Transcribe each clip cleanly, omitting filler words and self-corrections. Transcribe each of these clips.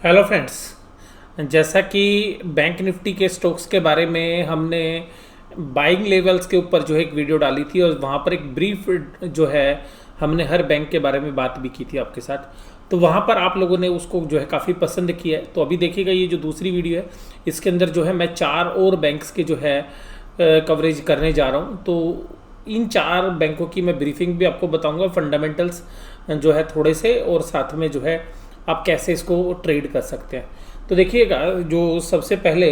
Hello friends. जैसा कि bank Nifty के स्टॉक्स के बारे में हमने बाइंग लेवल्स के ऊपर जो है एक वीडियो डाली थी और वहाँ पर एक ब्रीफ जो है हमने हर बैंक के बारे में बात भी की थी आपके साथ। तो वहाँ पर आप लोगों ने उसको जो है काफ़ी पसंद किया है। तो अभी देखिएगा ये जो दूसरी वीडियो है इसके अंदर जो है मैं 4 और बैंक्स के जो है कवरेज करने जा रहा हूँ। तो इन 4 बैंकों की मैं ब्रीफिंग भी आपको बताऊंगा, फंडामेंटल्स जो है थोड़े से, और साथ में जो है आप कैसे इसको ट्रेड कर सकते हैं। तो देखिएगा जो सबसे पहले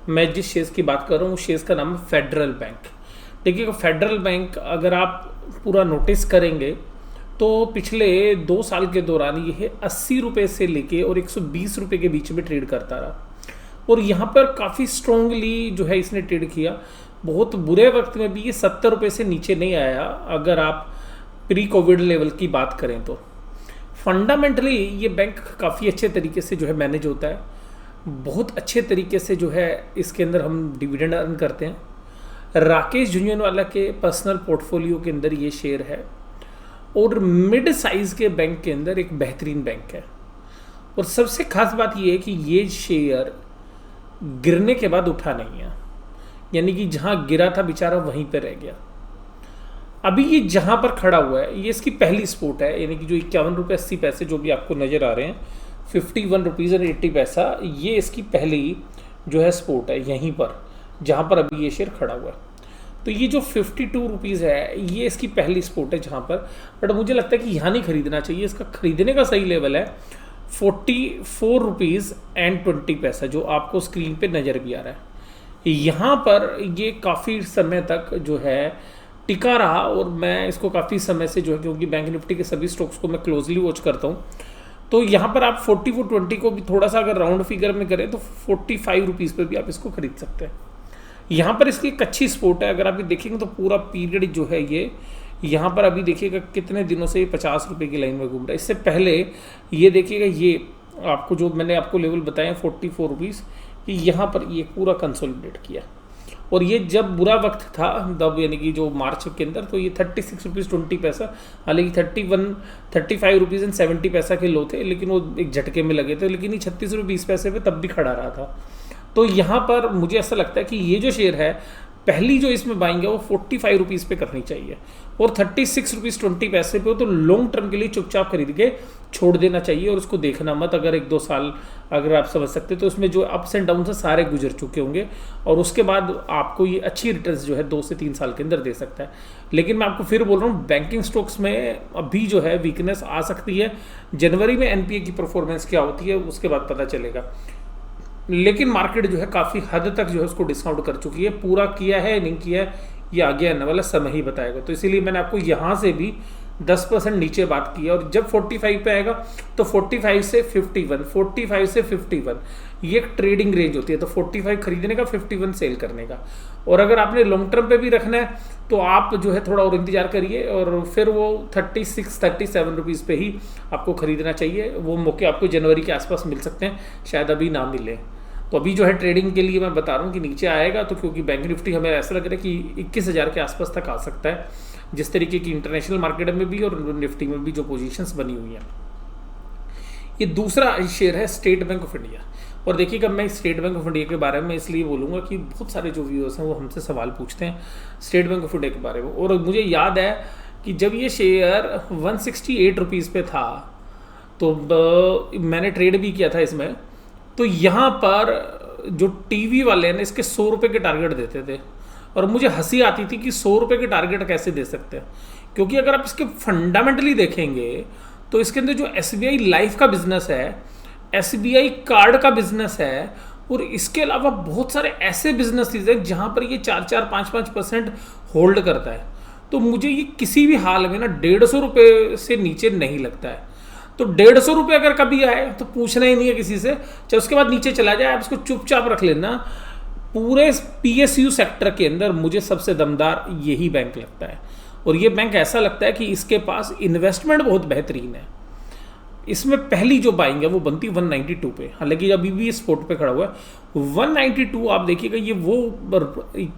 मैं जिस शेयर्स की बात कर रहा हूँ उस शेयर्स का नाम है फेडरल बैंक। देखिएगा फेडरल बैंक अगर आप पूरा नोटिस करेंगे तो पिछले 2 साल के दौरान ये 80 रुपये से लेके और 120 रुपये के बीच में ट्रेड करता रहा और यहाँ पर काफ़ी स्ट्रांगली जो है इसने ट्रेड किया। बहुत बुरे वक्त में भी ये 70 रुपये से नीचे नहीं आया। अगर आप प्री कोविड लेवल की बात करें तो फंडामेंटली ये बैंक काफ़ी अच्छे तरीके से जो है मैनेज होता है। बहुत अच्छे तरीके से जो है इसके अंदर हम डिविडेंड अर्न करते हैं। राकेश झुंझुनवाला के पर्सनल पोर्टफोलियो के अंदर ये शेयर है और मिड साइज़ के बैंक के अंदर एक बेहतरीन बैंक है। और सबसे खास बात ये है कि ये शेयर गिरने के बाद उठा नहीं है, यानी कि जहाँ गिरा था बेचारा वहीं पर रह गया। अभी ये जहाँ पर खड़ा हुआ है ये इसकी पहली स्पोर्ट है, यानी कि जो 51 रुपये 80 पैसे जो भी आपको नज़र आ रहे हैं 51 रुपीज़ और 80 पैसा, ये इसकी पहली जो है स्पोर्ट है यहीं पर जहाँ पर अभी ये शेयर खड़ा हुआ है। तो ये जो 52 रुपीज़ है ये इसकी पहली स्पोर्ट है जहाँ पर, बट मुझे लगता है कि यहाँ नहीं खरीदना चाहिए। इसका खरीदने का सही लेवल है 44 रुपीज़ एंड 20 पैसा जो आपको स्क्रीन पे नज़र भी आ रहा है। यहाँ पर ये काफ़ी समय तक जो है टिका रहा और मैं इसको काफ़ी समय से जो है, क्योंकि बैंक निफ्टी के सभी स्टॉक्स को मैं क्लोजली वॉच करता हूँ, तो यहाँ पर आप 44.20 को भी थोड़ा सा अगर राउंड फिगर में करें तो 45 रुपीज़ पर भी आप इसको खरीद सकते हैं। यहाँ पर इसकी एक अच्छी स्पोर्ट है। अगर आप ये देखेंगे तो पूरा पीरियड जो है ये यहाँ पर अभी देखिएगा कितने दिनों से ये 50 रुपये की लाइन में घूम रहा है। इससे पहले ये देखिएगा ये आपको जो मैंने आपको लेवल बताया 44 रुपीज़, कि यहाँ पर ये पूरा कंसोलिडेट किया। और ये जब बुरा वक्त था तब, यानी कि जो मार्च के अंदर, तो ये 36 रुपीज़ 20 पैसा, हालांकि 35 रुपीज़ एंड 70 पैसा के लो थे, लेकिन वो एक झटके में लगे थे, लेकिन ये 36 रुपये 20 पैसे पे तब भी खड़ा रहा था। तो यहाँ पर मुझे ऐसा लगता है कि ये जो शेयर है पहली जो इसमें बाइंग है वो 45 रुपीज़ पे करनी चाहिए और 36 रुपीज़ 20 पैसे पे हो तो लॉन्ग टर्म के लिए चुपचाप खरीद के छोड़ देना चाहिए और उसको देखना मत। अगर 1-2 साल अगर आप समझ सकते तो उसमें जो अप्स एंड डाउन है सारे गुजर चुके होंगे और उसके बाद आपको ये अच्छी रिटर्न्स जो है 2 से 3 साल के अंदर दे सकता है। लेकिन मैं आपको फिर बोल रहा हूँ बैंकिंग स्टॉक्स में अभी जो है वीकनेस आ सकती है। जनवरी में एनपीए की परफॉर्मेंस क्या होती है उसके बाद पता चलेगा, लेकिन मार्केट जो है काफ़ी हद तक जो है उसको डिस्काउंट कर चुकी है। पूरा किया है नहीं किया है ये आगे आने वाला समय ही बताएगा। तो इसीलिए मैंने आपको यहाँ से भी 10% नीचे बात की है और जब 45 पे आएगा तो 45 से 51, 45 से 51 ये एक ट्रेडिंग रेंज होती है। तो 45 खरीदने का, 51 सेल करने का। और अगर आपने लॉन्ग टर्म पे भी रखना है तो आप जो है थोड़ा और इंतजार करिए और फिर वो 37 रुपीज़ पे ही आपको खरीदना चाहिए। वो मौके आपको जनवरी के आसपास मिल सकते हैं, शायद अभी ना मिले। तो अभी जो है ट्रेडिंग के लिए मैं बता रहा हूँ कि नीचे आएगा तो, क्योंकि बैंक निफ्टी हमें ऐसा लग रहा है कि 21,000 के आसपास तक आ सकता है, जिस तरीके की इंटरनेशनल मार्केट में भी और निफ्टी में भी जो पोजीशंस बनी हुई हैं। ये दूसरा शेयर है स्टेट बैंक ऑफ इंडिया। और देखिएगा मैं स्टेट बैंक ऑफ इंडिया के बारे में इसलिए बोलूँगा कि बहुत सारे जो व्यूअर्स हैं वो हमसे सवाल पूछते हैं स्टेट बैंक ऑफ इंडिया के बारे में। और मुझे याद है कि जब ये शेयर 168 रुपीज़ पे था तो मैंने ट्रेड भी किया था इसमें। तो यहाँ पर जो टीवी वाले ने इसके 100 रुपये के टारगेट देते थे और मुझे हंसी आती थी कि 100 रुपये के टारगेट कैसे दे सकते हैं, क्योंकि अगर आप इसके फंडामेंटली देखेंगे तो इसके अंदर जो SBI लाइफ का बिजनेस है, SBI कार्ड का बिजनेस है और इसके अलावा बहुत सारे ऐसे बिजनेसेस हैं जहाँ पर ये 4-5% होल्ड करता है। तो मुझे ये किसी भी हाल में ना 150 रुपये से नीचे नहीं लगता है। तो 150 रुपये अगर कभी आए तो पूछना ही नहीं है किसी से, चाहे उसके बाद नीचे चला जाए आप इसको चुपचाप रख लेना। पूरे PSU सेक्टर के अंदर मुझे सबसे दमदार यही बैंक लगता है और ये बैंक ऐसा लगता है कि इसके पास इन्वेस्टमेंट बहुत बेहतरीन है। इसमें पहली जो बाइंग है वो बनती 192 पे, हालांकि अभी भी स्पोर्ट पे खड़ा हुआ है 192। आप देखिएगा ये वो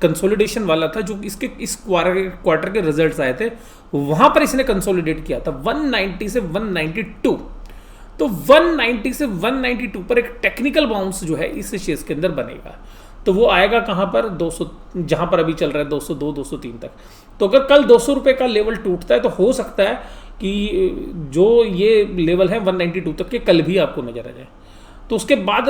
कंसोलिडेशन वाला था जो इसके इस क्वार्टर के रिजल्ट्स आए थे, वहां पर इसने कंसोलिडेट किया था 190 से 192। तो 190 से 192 पर एक टेक्निकल बाउंस जो है इस शेयर्स के अंदर बनेगा। तो वो आएगा कहाँ पर 200, जहाँ पर अभी चल रहा है 202 203 तक। तो अगर कल 200 रुपये का लेवल टूटता है तो हो सकता है कि जो ये लेवल है 192 तक के कल भी आपको नजर आ जाए। तो उसके बाद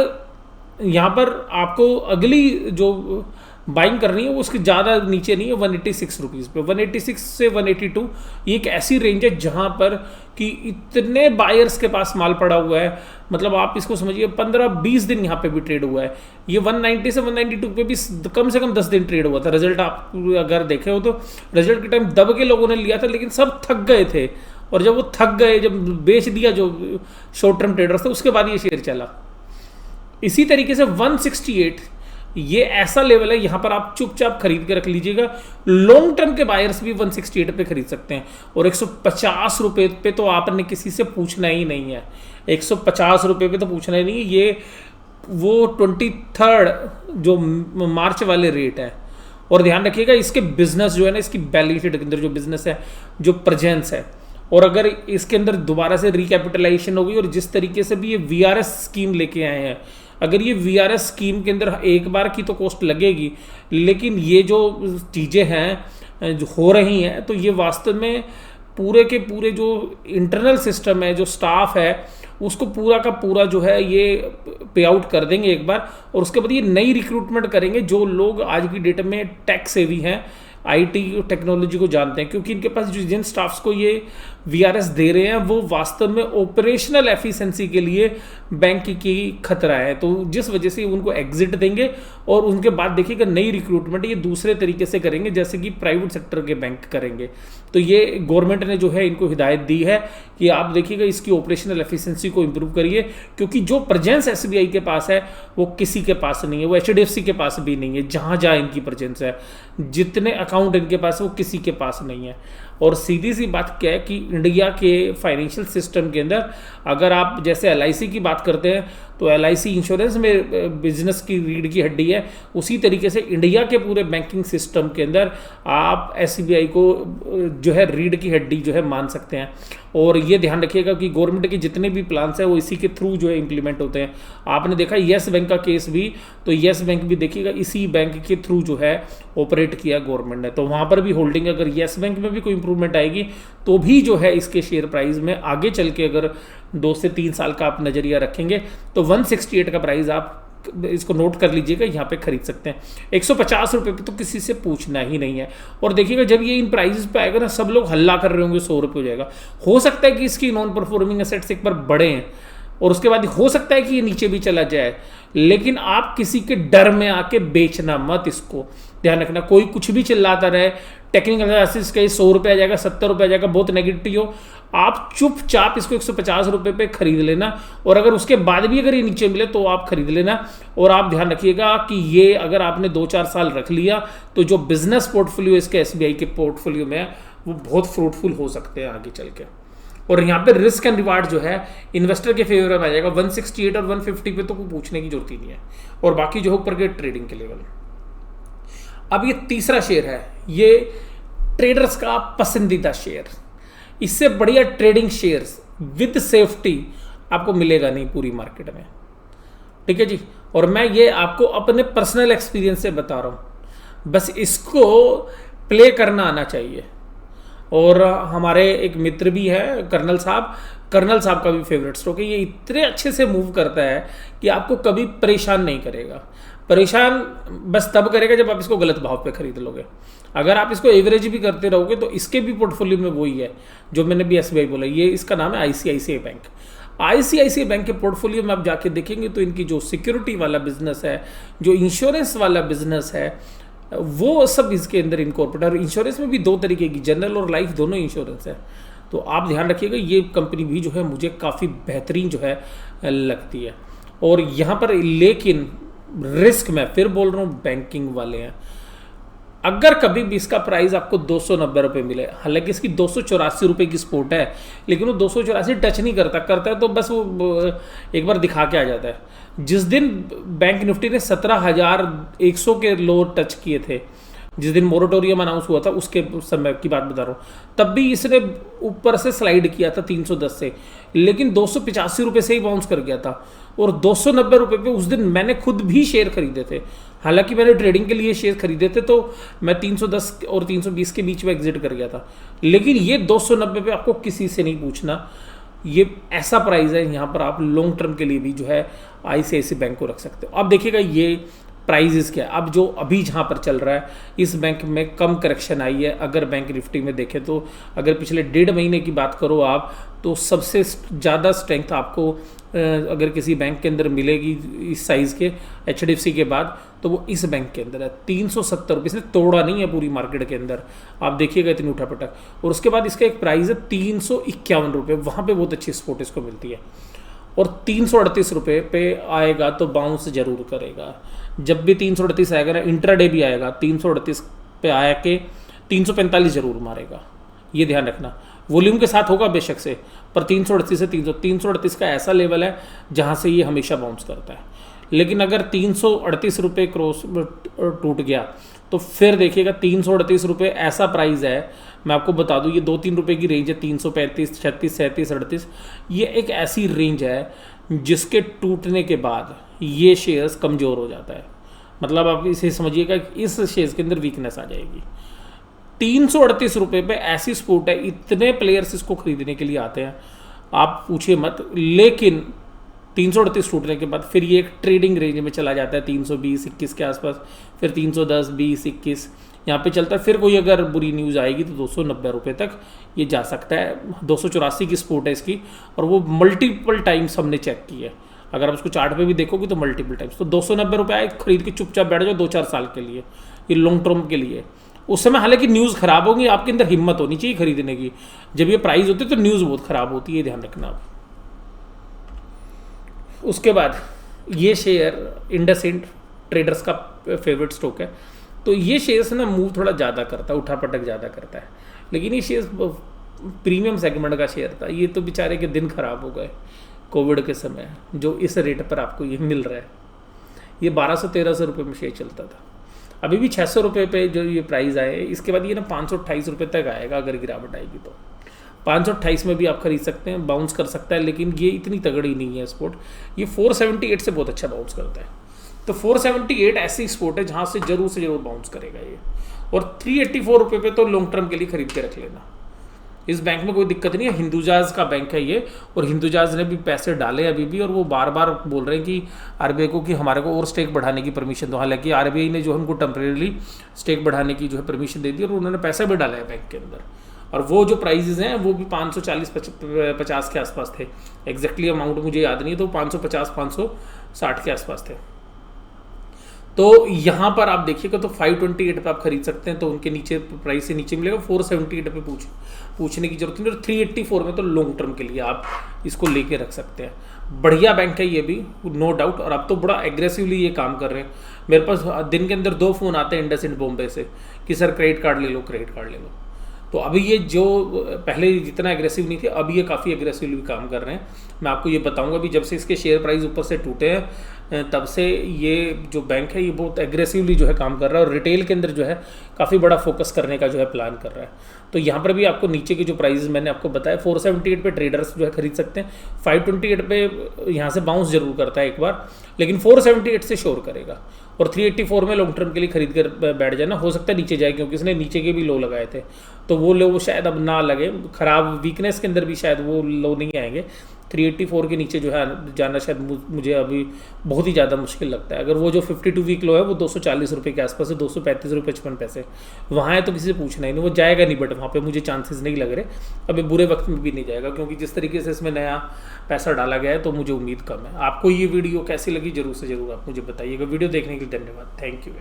यहाँ पर आपको अगली जो बाइंग करनी है वो उसके ज़्यादा नीचे नहीं है, 186 रुपीज़ पे। 186 से 182 ये एक ऐसी रेंज है जहाँ पर कि इतने बायर्स के पास माल पड़ा हुआ है, मतलब आप इसको समझिए 15-20 दिन यहाँ पे भी ट्रेड हुआ है। ये 190 से 192 पे भी कम से कम 10 दिन ट्रेड हुआ था। रिजल्ट आप अगर देखे हो तो रिजल्ट के टाइम दब के लोगों ने लिया था, लेकिन सब थक गए थे, और जब वो थक गए, जब बेच दिया जो शॉर्ट टर्म ट्रेडर्स थे, उसके बाद ये शेयर चला। इसी तरीके से 168 ये ऐसा लेवल है, यहां पर आप चुपचाप खरीद के रख लीजिएगा। लॉन्ग टर्म के बायर्स भी 168 पे खरीद सकते हैं, और 150 रुपए पे तो आपने किसी से पूछना ही नहीं है। 150 रुपए पे तो पूछना ही नहीं है। ये वो 23 जो मार्च वाले रेट है। और ध्यान रखिएगा इसके बिजनेस जो है ना, इसकी बैलेंस शीट के अंदर जो बिजनेस है, जो प्रेजेंस है, और अगर इसके अंदर दोबारा से रिकैपिटलाइजेशन होगी, और जिस तरीके से भी ये वीआरएस स्कीम लेके आए हैं, अगर ये वीआरएस स्कीम के अंदर एक बार की तो कॉस्ट लगेगी, लेकिन ये जो चीज़ें हैं जो हो रही हैं, तो ये वास्तव में पूरे के पूरे जो इंटरनल सिस्टम है, जो स्टाफ है, उसको पूरा का पूरा जो है ये पे आउट कर देंगे एक बार। और उसके बाद ये नई रिक्रूटमेंट करेंगे जो लोग आज की डेट में टेक सेवी हैं, आईटी टेक्नोलॉजी को जानते हैं, क्योंकि इनके पास जो जिन स्टाफ्स को ये वीआरएस दे रहे हैं वो वास्तव में ऑपरेशनल एफिशिएंसी के लिए बैंक की खतरा है। तो जिस वजह से उनको एग्जिट देंगे, और उनके बाद देखिएगा नई रिक्रूटमेंट ये दूसरे तरीके से करेंगे, जैसे कि प्राइवेट सेक्टर के बैंक करेंगे। तो ये गवर्नमेंट ने जो है इनको हिदायत दी है कि आप देखिएगा इसकी ऑपरेशनल एफिशिएंसी को इंप्रूव करिए, क्योंकि जो प्रेजेंस एसबीआई के पास है वो किसी के पास नहीं है, वो एचडीएफसी के पास भी नहीं है। जहाँ जहाँ इनकी प्रेजेंस है, जितने अकाउंट इनके पास है वो किसी के पास नहीं है। और सीधी सी बात क्या है कि इंडिया के फाइनेंशियल सिस्टम के अंदर अगर आप जैसे एलआईसी की बात करते हैं, तो एलआईसी इंश्योरेंस में बिजनेस की रीढ़ की हड्डी है, उसी तरीके से इंडिया के पूरे बैंकिंग सिस्टम के अंदर आप एसबीआई को जो है रीढ़ की हड्डी जो है मान सकते हैं। और ये ध्यान रखिएगा कि गवर्नमेंट के जितने भी प्लान्स हैं वो इसी के थ्रू जो है इंप्लीमेंट होते हैं। आपने देखा येस बैंक का केस भी, तो येस बैंक भी देखिएगा इसी बैंक के थ्रू जो है ऑपरेट किया गवर्नमेंट ने। तो वहाँ पर भी होल्डिंग, अगर येस बैंक में भी कोई इंप्रूवमेंट आएगी तो भी जो है इसके शेयर प्राइस में आगे चल के अगर 2 से 3 साल का आप नज़रिया रखेंगे तो 168 का प्राइस आप इसको नोट कर लीजिएगा, यहाँ पे खरीद सकते हैं। 150 रुपये पे तो किसी से पूछना ही नहीं है। और देखिएगा जब ये इन प्राइसेस पे आएगा ना, सब लोग हल्ला कर रहे होंगे 100 रुपये हो जाएगा। हो सकता है कि इसकी नॉन परफॉर्मिंग एसेट्स एक बार बढ़े हैं, और उसके बाद हो सकता है कि ये नीचे भी चला जाए, लेकिन आप किसी के डर में आके बेचना मत। इसको ध्यान रखना, कोई कुछ भी चिल्लाता रहे, टेक्निकल एनालिसिस के 100 रुपये आ जाएगा, 70 रुपये आ जाएगा, बहुत नेगेटिव हो, आप चुपचाप इसको 150 रुपये पे खरीद लेना। और अगर उसके बाद भी अगर ये नीचे मिले तो आप खरीद लेना। और आप ध्यान रखिएगा कि ये अगर आपने 2-4 साल रख लिया तो जो बिजनेस पोर्टफोलियो इसके एसबीआई के पोर्टफोलियो में है वो बहुत फ्रूटफुल हो सकते हैं आगे चल के। और यहाँ पे रिस्क एंड रिवार्ड जो है इन्वेस्टर के फेवर में आ जाएगा। 168 और 150 पे तो कोई पूछने की जरूरत ही नहीं है, और बाकी जो है ऊपर के ट्रेडिंग के लेवल। अब ये तीसरा शेयर है, ये ट्रेडर्स का पसंदीदा शेयर। इससे बढ़िया ट्रेडिंग शेयर्स विद सेफ्टी आपको मिलेगा नहीं पूरी मार्केट में, ठीक है जी। और मैं ये आपको अपने पर्सनल एक्सपीरियंस से बता रहा हूँ, बस इसको प्ले करना आना चाहिए। और हमारे एक मित्र भी है कर्नल साहब का भी फेवरेट स्टॉक है। ये इतने अच्छे से मूव करता है कि आपको कभी परेशान नहीं करेगा। परेशान बस तब करेगा जब आप इसको गलत भाव पे खरीद लोगे। अगर आप इसको एवरेज भी करते रहोगे तो इसके भी पोर्टफोलियो में वही है जो मैंने भी एसबीआई बोला। ये इसका नाम है आईसीआईसीआई बैंक। आईसीआईसीआई बैंक के पोर्टफोलियो में आप जाके देखेंगे तो इनकी जो सिक्योरिटी वाला बिजनेस है, जो इंश्योरेंस वाला बिजनेस है, वो सब इसके अंदर इनकॉर्पोरेट है। और इंश्योरेंस में भी 2 तरीके की, जनरल और लाइफ, दोनों इंश्योरेंस है। तो आप ध्यान रखिएगा, ये कंपनी भी जो है मुझे काफ़ी बेहतरीन जो है लगती है। और यहाँ पर लेकिन रिस्क मैं फिर बोल रहा हूँ बैंकिंग वाले हैं। अगर कभी भी इसका प्राइस आपको 290 रुपये मिले, हालांकि इसकी 284 रुपये की स्पोर्ट है, लेकिन वो 284 टच नहीं करता है तो बस वो एक बार दिखा के आ जाता है। जिस दिन बैंक निफ्टी ने 17,100 के लो टच किए थे, जिस दिन मोरेटोरियम अनाउंस हुआ था उसके समय की बात बता रहा हूँ, तब भी इसने ऊपर से स्लाइड किया था 310 से, लेकिन 285 रुपये से ही बाउंस कर गया था। और 290 रुपये पे उस दिन मैंने खुद भी शेयर खरीदे थे, हालांकि मैंने ट्रेडिंग के लिए शेयर खरीदे थे, तो मैं 310 और 320 के बीच में एग्जिट कर गया था। लेकिन ये 290 पे आपको किसी से नहीं पूछना, ये ऐसा प्राइस है, यहाँ पर आप लॉन्ग टर्म के लिए भी जो है ICICI बैंक को रख सकते हो। अब देखिएगा ये प्राइजेस क्या है। अब जो अभी जहाँ पर चल रहा है, इस बैंक में कम करेक्शन आई है। अगर बैंक निफ्टी में देखें तो अगर पिछले 1.5 महीने की बात करो आप, तो सबसे ज़्यादा स्ट्रेंथ आपको अगर किसी बैंक के अंदर मिलेगी इस साइज़ के HDFC के बाद, तो वो इस बैंक के अंदर है। 370 रुपये से तोड़ा नहीं है पूरी मार्केट के अंदर, आप देखिएगा इतनी उठापटक। और उसके बाद इसका एक प्राइस है 351 रुपये, वहाँ पर बहुत अच्छी सपोर्ट इसको मिलती है। और 338 रुपये पे आएगा तो बाउंस जरूर करेगा। जब भी 338 आएगा ना, इंट्राडे भी आएगा, 338 पे आया के 345 जरूर मारेगा, ये ध्यान रखना। वॉल्यूम के साथ होगा बेशक से, पर 338 से 338 का ऐसा लेवल है जहाँ से ये हमेशा बाउंस करता है। लेकिन अगर 338 रुपये क्रॉस टूट गया तो फिर देखिएगा 338 रुपये ऐसा प्राइस है, मैं आपको बता दूं, ये 2-3 रुपये की रेंज है। 335, 36, 37, 38, ये एक ऐसी रेंज है जिसके टूटने के बाद ये शेयर्स कमज़ोर हो जाता है। मतलब आप इसे समझिएगा कि इस शेयर्स के अंदर वीकनेस आ जाएगी। 338 रुपये पे ऐसी सपोर्ट है, इतने प्लेयर्स इसको खरीदने के लिए आते हैं, आप पूछिए मत। लेकिन 338 टूटने के बाद फिर ये एक ट्रेडिंग रेंज में चला जाता है 320-21 के आसपास, फिर 310-20-21 यहाँ पे चलता है। फिर कोई अगर बुरी न्यूज़ आएगी तो 290 रुपये तक ये जा सकता है। 284 की सपोर्ट है इसकी, और वो मल्टीपल टाइम्स हमने चेक की है। अगर आप उसको चार्ट पे भी देखोगे तो मल्टीपल टाइम्स। तो 290 रुपये आए, खरीद के चुपचाप बैठ जाओ 2-4 साल के लिए, ये लॉन्ग टर्म के लिए। उस समय हालांकि न्यूज़ खराब होगी, आपके अंदर हिम्मत होनी चाहिए खरीदने की। जब ये प्राइस होती है तो न्यूज़ बहुत खराब होती है, ध्यान रखना आप। उसके बाद ये शेयर इंडसइंड ट्रेडर्स का फेवरेट स्टॉक है। तो ये शेयर्स ना मूव थोड़ा ज़्यादा करता है, उठापटक ज़्यादा करता है। लेकिन ये शेयर्स प्रीमियम सेगमेंट का शेयर था, ये तो बेचारे के दिन खराब हो गए कोविड के समय, जो इस रेट पर आपको ये मिल रहा है। ये 1200-1300 रुपये में शेयर चलता था, अभी भी 600 रुपये पे जो ये प्राइस आए, इसके बाद ये ना 528 रुपये तक आएगा। अगर गिरावट आएगी तो 528 में भी आप खरीद सकते हैं, बाउंस कर सकता है। लेकिन ये इतनी तगड़ी नहीं है स्पोर्ट, ये 478 से बहुत अच्छा बाउंस करता है। तो 478 ऐसी स्पोर्ट है जहाँ से जरूर बाउंस करेगा ये। और 384 रुपये पे तो लॉन्ग टर्म के लिए खरीद के रख लेना। इस बैंक में कोई दिक्कत नहीं है, हिंदुजाज का बैंक है ये, और हिंदुजाज ने भी पैसे डाले अभी भी, और वो बार बार बोल रहे हैं कि RBI को कि हमारे को और स्टेक बढ़ाने की परमिशन दो। हालांकि RBI ने जो हमको टेम्परेरी स्टेक बढ़ाने की जो है परमिशन दे दी, और उन्होंने पैसा भी डाला है बैंक के अंदर। और वो जो प्राइजेस हैं वो भी 540-50 के आसपास थे। एग्जैक्टली अमाउंट मुझे याद नहीं है, तो 550-560 के आसपास थे। तो यहाँ पर आप देखिएगा तो 528 पे आप खरीद सकते हैं, तो उनके नीचे प्राइस से नीचे मिलेगा। 478 पे पूछने की जरूरत नहीं। और 384 में तो लॉन्ग टर्म के लिए आप इसको लेके रख सकते हैं। बढ़िया बैंक है ये भी, नो डाउट। और अब तो बड़ा एग्रेसिवली ये काम कर रहे हैं। मेरे पास दिन के अंदर 2 फ़ोन आते हैं इंडसइंड बॉम्बे से कि सर क्रेडिट कार्ड ले लो, क्रेडिट कार्ड ले लो। तो अभी ये जो पहले जितना एग्रेसिव नहीं थे, अभी ये काफ़ी एग्रेसिवली काम कर रहे हैं। मैं आपको ये बताऊंगा भी, जब से इसके शेयर प्राइस ऊपर से टूटे हैं तब से ये जो बैंक है ये बहुत एग्रेसिवली जो है काम कर रहा है, और रिटेल के अंदर जो है काफ़ी बड़ा फोकस करने का जो है प्लान कर रहा है। तो यहाँ पर भी आपको नीचे के जो प्राइजेस मैंने आपको बताया, 478 पे ट्रेडर्स जो है खरीद सकते हैं। 528 पे यहाँ से बाउंस जरूर करता है एक बार, लेकिन 478 से शोर करेगा। और 384 में लॉन्ग टर्म के लिए खरीद कर बैठ जाना। हो सकता है नीचे जाए, क्योंकि इसने नीचे के भी लो लगाए थे, तो वो लो शायद अब ना लगे। खराब वीकनेस के अंदर भी शायद वो लो नहीं आएंगे। 384 के नीचे जो है जाना शायद मुझे अभी बहुत ही ज़्यादा मुश्किल लगता है। अगर वो जो 52 वीक लो है वो 240 रुपये के आसपास है, 235 रुपये 55 पैसे वहाँ है, तो किसी से पूछना ही नहीं, वो जाएगा नहीं। बट वहाँ पे मुझे चांसेस नहीं लग रहे, अभी बुरे वक्त में भी नहीं जाएगा, क्योंकि जिस तरीके से इसमें नया पैसा डाला गया है तो मुझे उम्मीद कम है। आपको ये वीडियो कैसी लगी जरूर से जरूर आप मुझे बताइएगा। वीडियो देखने के लिए धन्यवाद, थैंक यू।